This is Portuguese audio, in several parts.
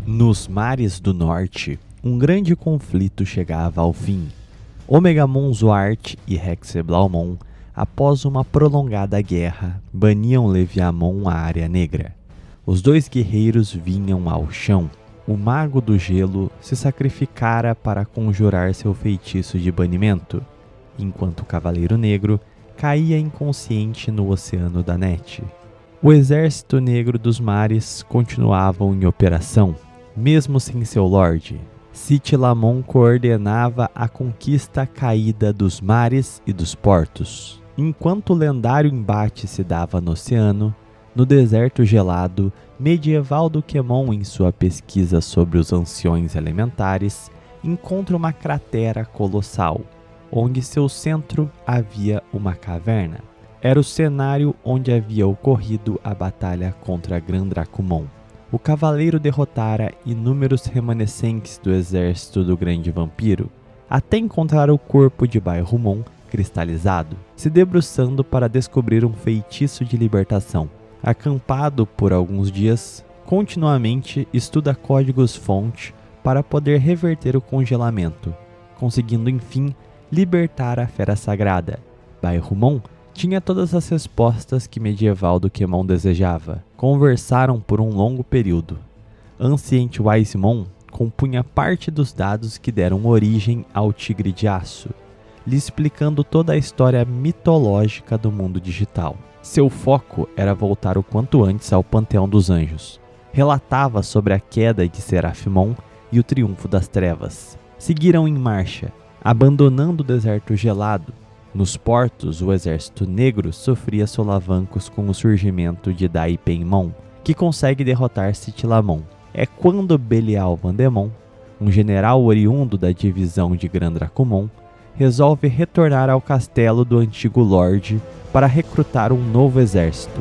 Nos mares do norte, um grande conflito chegava ao fim. Omegamon Zuart e Hexeblaumon, após uma prolongada guerra, baniam Leviamon à Área Negra. Os dois guerreiros vinham ao chão. O mago do gelo se sacrificara para conjurar seu feitiço de banimento, enquanto o Cavaleiro Negro caía inconsciente no Oceano da Net. O Exército Negro dos Mares continuavam em operação, mesmo sem seu Lorde. Citlamon coordenava a conquista caída dos mares e dos portos. Enquanto o lendário embate se dava no oceano, no deserto gelado, Medieval Duquemon, em sua pesquisa sobre os anciões elementares, encontra uma cratera colossal, onde seu centro havia uma caverna. Era o cenário onde havia ocorrido a batalha contra Grandrakumon. O cavaleiro derrotara inúmeros remanescentes do exército do grande vampiro, até encontrar o corpo de Bairrumon cristalizado, se debruçando para descobrir um feitiço de libertação. Acampado por alguns dias, continuamente estuda códigos-fonte para poder reverter o congelamento, conseguindo enfim libertar a fera sagrada. Bairrumon tinha todas as respostas que Medieval Duquemon desejava. Conversaram por um longo período. Ancient Wisemon compunha parte dos dados que deram origem ao Tigre de Aço, lhe explicando toda a história mitológica do mundo digital. Seu foco era voltar o quanto antes ao Panteão dos Anjos. Relatava sobre a queda de Serafimon e o triunfo das trevas. Seguiram em marcha, abandonando o deserto gelado. Nos portos, o exército negro sofria solavancos com o surgimento de Daipenmon, que consegue derrotar Citlamon. É quando Belial Vandemon, um general oriundo da divisão de Grandrakumon, resolve retornar ao castelo do antigo Lorde para recrutar um novo exército.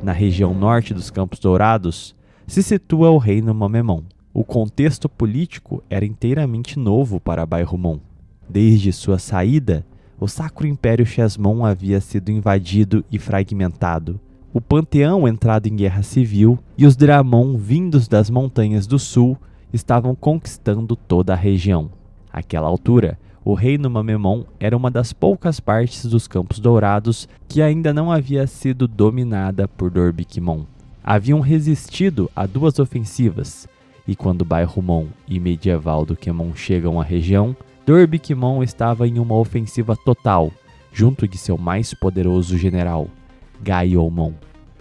Na região norte dos Campos Dourados, se situa o Reino Momemon. O contexto político era inteiramente novo para Bairrumon. Desde sua saída, o Sacro Império Chesmon havia sido invadido e fragmentado. O Panteão entrado em guerra civil e os Dramon vindos das montanhas do sul estavam conquistando toda a região. Àquela altura, o Reino Momemon era uma das poucas partes dos Campos Dourados que ainda não havia sido dominada por Dorbikmon. Haviam resistido a duas ofensivas, e quando Bairrumon e Medieval Duquemon chegam à região, Dorbikmon estava em uma ofensiva total, junto de seu mais poderoso general, Gaiomon.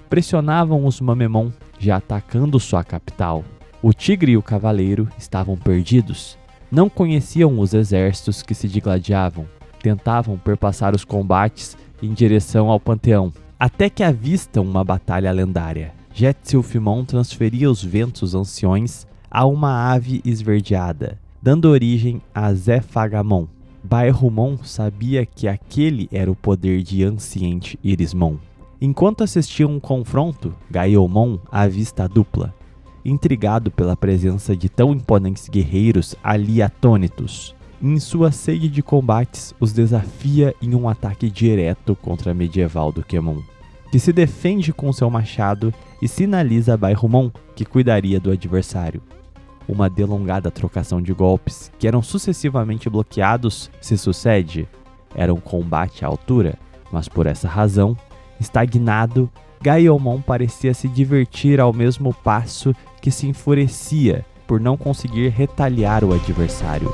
Pressionavam os Momemon, já atacando sua capital. O Tigre e o Cavaleiro estavam perdidos. Não conheciam os exércitos que se digladiavam, tentavam perpassar os combates em direção ao Panteão, até que avistam uma batalha lendária. Jetsilfimon transferia os ventos anciões a uma ave esverdeada, dando origem a Zephagamon. Bairrumon sabia que aquele era o poder de Ancient Irismon. Enquanto assistiam um confronto, Gaiomon avista a dupla. Intrigado pela presença de tão imponentes guerreiros ali atônitos, em sua sede de combates os desafia em um ataque direto contra Medieval Duquemon, que se defende com seu machado e sinaliza a Bairrumon que cuidaria do adversário. Uma delongada trocação de golpes, que eram sucessivamente bloqueados, se sucede. Era um combate à altura, mas por essa razão, estagnado, Gaiomon parecia se divertir ao mesmo passo que se enfurecia por não conseguir retalhar o adversário.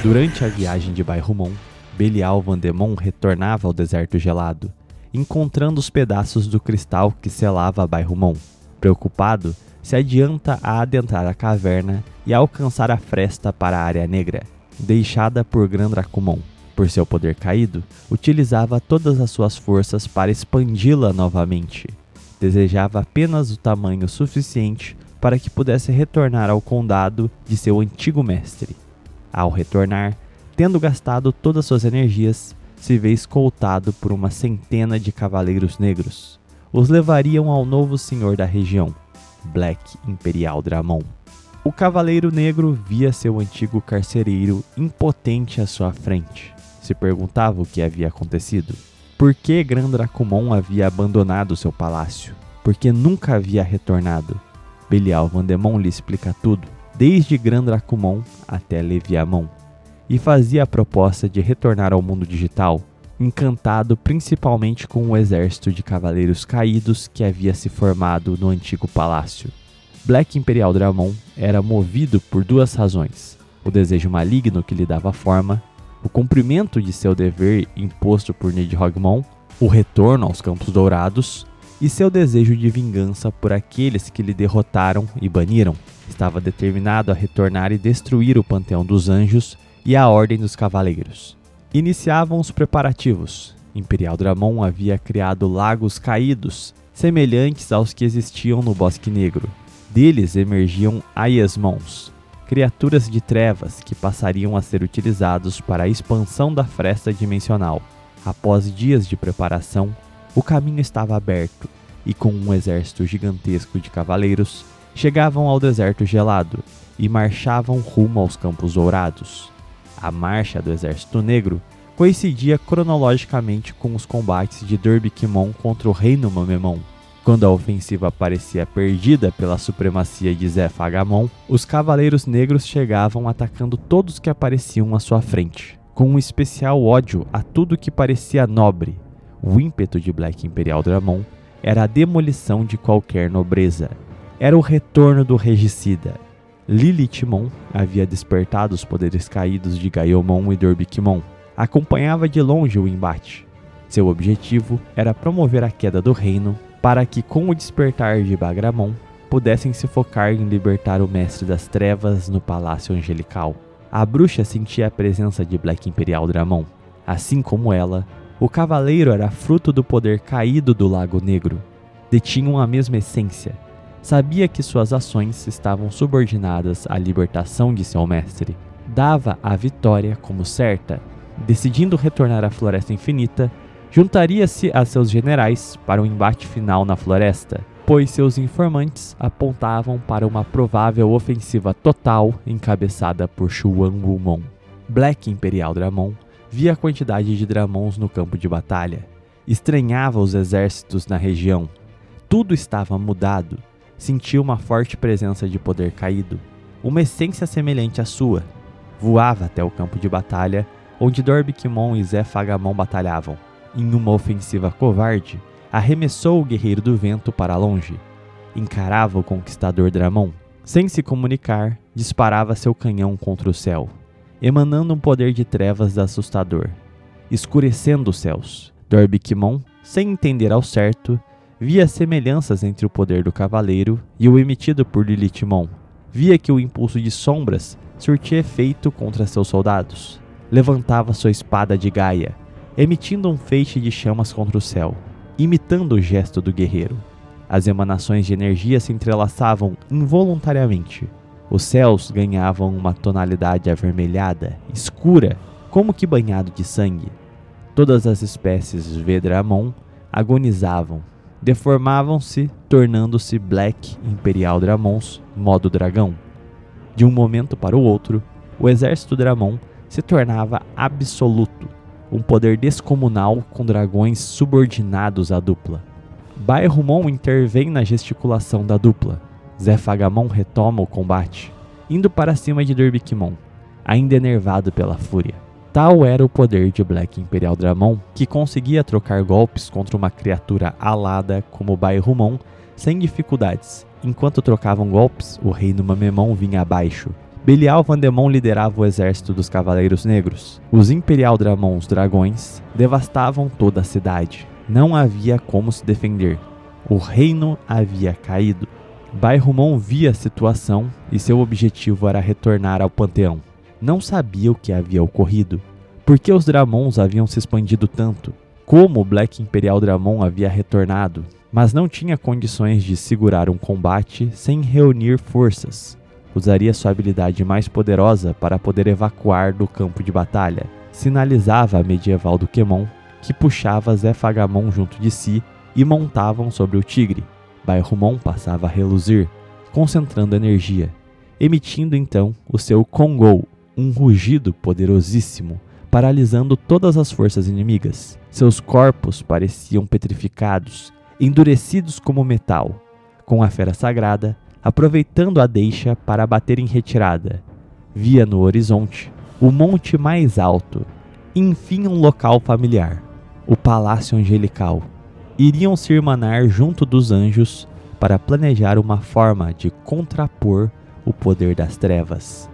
Durante a viagem de Bairrumon, Belial Vandemon retornava ao deserto gelado, encontrando os pedaços do cristal que selava Bairrumon. Preocupado, se adianta a adentrar a caverna e a alcançar a fresta para a Área Negra, deixada por Grandrakumon. Por seu poder caído, utilizava todas as suas forças para expandi-la novamente. Desejava apenas o tamanho suficiente para que pudesse retornar ao condado de seu antigo mestre. Ao retornar, tendo gastado todas suas energias, se vê escoltado por uma centena de cavaleiros negros. Os levariam ao novo senhor da região. Black Imperial Dramon. O Cavaleiro Negro via seu antigo carcereiro impotente à sua frente. Se perguntava o que havia acontecido. Por que Gran Dracumon havia abandonado seu palácio? Por que nunca havia retornado? Belial Vandemon lhe explica tudo, desde Gran Dracumon até Leviamon, e fazia a proposta de retornar ao mundo digital, encantado principalmente com o exército de cavaleiros caídos que havia se formado no antigo palácio. Black Imperial Dramon era movido por duas razões: o desejo maligno que lhe dava forma, o cumprimento de seu dever imposto por Nidhoggmon, o retorno aos Campos Dourados, e seu desejo de vingança por aqueles que lhe derrotaram e baniram. Estava determinado a retornar e destruir o Panteão dos Anjos e a Ordem dos Cavaleiros. Iniciavam os preparativos. Imperial Dramon havia criado lagos caídos, semelhantes aos que existiam no Bosque Negro. Deles emergiam Aiasmons, criaturas de trevas que passariam a ser utilizados para a expansão da fresta dimensional. Após dias de preparação, o caminho estava aberto, e com um exército gigantesco de cavaleiros, chegavam ao deserto gelado e marchavam rumo aos Campos Dourados. A marcha do Exército Negro coincidia cronologicamente com os combates de Durbikmon contra o Reino Mamemon. Quando a ofensiva parecia perdida pela supremacia de Zephagamon, os Cavaleiros Negros chegavam atacando todos que apareciam à sua frente, com um especial ódio a tudo que parecia nobre. O ímpeto de Black Imperial Dramon era a demolição de qualquer nobreza. Era o retorno do regicida. Lilithmon havia despertado os poderes caídos de Gaiomon e Durbikmon. Acompanhava de longe o embate. Seu objetivo era promover a queda do reino para que, com o despertar de Bagramon, pudessem se focar em libertar o Mestre das Trevas no Palácio Angelical. A bruxa sentia a presença de Black Imperial Dramon. Assim como ela, o cavaleiro era fruto do poder caído do Lago Negro. Detinham a mesma essência. Sabia que suas ações estavam subordinadas à libertação de seu mestre. Dava a vitória como certa. Decidindo retornar à Floresta Infinita, juntaria-se a seus generais para o embate final na floresta, pois seus informantes apontavam para uma provável ofensiva total encabeçada por Shuan Wumon. Black Imperial Dramon via a quantidade de Dramons no campo de batalha. Estranhava os exércitos na região. Tudo estava mudado. Sentia uma forte presença de poder caído, uma essência semelhante à sua. Voava até o campo de batalha, onde Durbikmon e Zephagamon batalhavam. Em uma ofensiva covarde, arremessou o Guerreiro do Vento para longe. Encarava o Conquistador Dramon. Sem se comunicar, disparava seu canhão contra o céu, emanando um poder de trevas assustador, escurecendo os céus. Durbikmon, sem entender ao certo, via semelhanças entre o poder do cavaleiro e o emitido por Lilithmon. Via que o impulso de sombras surtia efeito contra seus soldados. Levantava sua espada de Gaia, emitindo um feixe de chamas contra o céu, imitando o gesto do guerreiro. As emanações de energia se entrelaçavam involuntariamente. Os céus ganhavam uma tonalidade avermelhada, escura, como que banhado de sangue. Todas as espécies Vedramon agonizavam, deformavam-se, tornando-se Black Imperial Dramons, modo dragão. De um momento para o outro, o exército Dramon se tornava absoluto, um poder descomunal com dragões subordinados à dupla. Baerumon intervém na gesticulação da dupla. Zephagamon retoma o combate, indo para cima de Durbikmon, ainda enervado pela fúria. Tal era o poder de Black Imperial Dramon, que conseguia trocar golpes contra uma criatura alada como Baerumon sem dificuldades. Enquanto trocavam golpes, o reino Mamemon vinha abaixo. Belial Vandemon liderava o exército dos Cavaleiros Negros. Os Imperial Dramons dragões devastavam toda a cidade. Não havia como se defender. O reino havia caído. Baerumon via a situação e seu objetivo era retornar ao panteão. Não sabia o que havia ocorrido. Por que os Dramons haviam se expandido tanto? Como o Black Imperial Dramon havia retornado, mas não tinha condições de segurar um combate sem reunir forças. Usaria sua habilidade mais poderosa para poder evacuar do campo de batalha. Sinalizava a medieval do Quemon, que puxava Zephagamon junto de si e montavam sobre o tigre. Bairrumon passava a reluzir, concentrando energia, emitindo então o seu Kongou, um rugido poderosíssimo, paralisando todas as forças inimigas. Seus corpos pareciam petrificados, endurecidos como metal, com a fera sagrada aproveitando a deixa para bater em retirada. Via no horizonte o monte mais alto, e enfim um local familiar, o Palácio Angelical. Iriam se irmanar junto dos anjos para planejar uma forma de contrapor o poder das trevas.